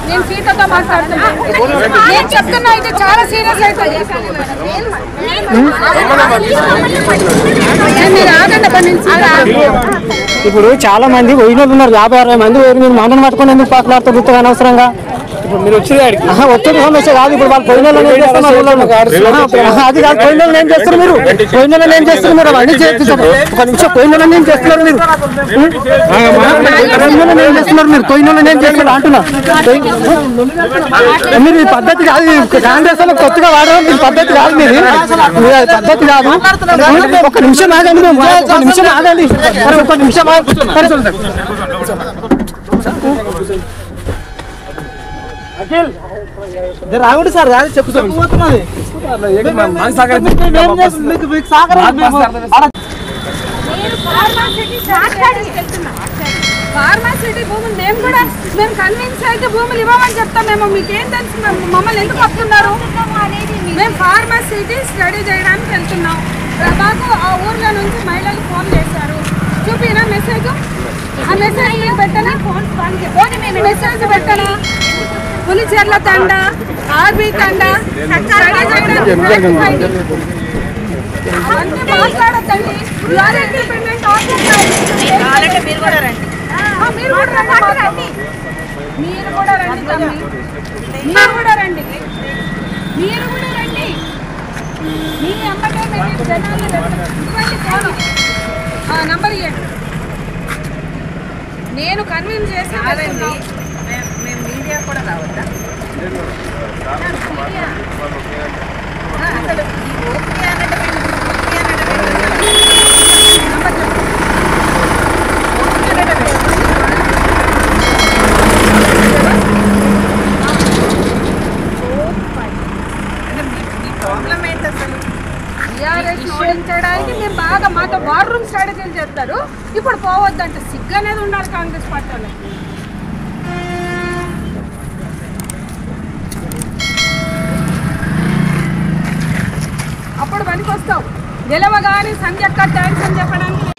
నేను సీతతో మాట్లాడుతున్నాను. నేను చెప్తున్నా అయితే చాలా సీరియస్ అవుతుంది. ఇప్పుడు చాలా మంది పోయిన ఉన్నారు, 50-60 మంది మీరు మండలం పట్టుకుని ఎందుకు పాకులాడుతూ గుర్తుగా అనవసరంగా మీరు వచ్చే సమస్య కాదు. ఇప్పుడు వాళ్ళు పోయిన ఏం చేస్తున్నారు, అది కాదు. పోయిన ఏం చేస్తారు మీరు, పోయిన ఏం చేస్తారు మీరు, అవన్నీ ఒక నిమిషం పోయిన ఏం చేస్తున్నారు మీరు, ఏం చేస్తున్నారు మీరు, పోయిన ఏం చేస్తున్నారు అంటున్నా. మీరు ఈ పద్ధతి కాదు, కాంగ్రెస్ లో కొత్తగా వాడడం ఈ పద్ధతి కాదు, మీరు పద్ధతి కాదు. ఒక నిమిషం ఆగండి, ఒక నిమిషం ఆగండి, ఒక నిమిషం రాగుండి సార్, చెప్పుతున్నది ఫార్మాసిటీ భూములు మేము కన్విన్స్ అయితే భూములు ఇవ్వమని చెప్తాం. మేము మీకేం తెలుసు, మమ్మల్ని ఎందుకు వస్తున్నారు? మేము ఫార్మాసిటీ స్టడీ చేయడానికి వెళ్తున్నాం. మాకు ఆ ఊర్లో నుంచి మహిళలు ఫోన్ చేశారు, చూపినా మెసేజ్, ఆ మెసేజ్ మీకు పెట్టనా, మెసేజ్ పెట్టనా, పులిచెర్ల తండ, ఆర్బీ తండ మాట్లాడద్దండి. మీరు కూడా రండి, మీరు కూడా రండి, మీ అమ్మకే మేము జనాలు నంబర్ ఇవ్వండి. నేను కన్విన్స్ చేసానండి. మేము మీడియా కూడా రావద్దా? అసలు ఓకే ప్రాబ్లం ఏంటి అసలు? టీఆర్ఎస్ ఓడించడానికి మేము బాగా మాతో వార్ రూమ్ స్ట్రాటజీలు చేస్తారు. ఇప్పుడు పోవద్దంటే సిగ్గు అనేది ఉండాలి కాంగ్రెస్ పార్టీ వాళ్ళకి. అప్పుడు పనికి వస్తావు, గెలవగానే సంధ్యక్క థ్యాంక్స్ అని చెప్పడానికి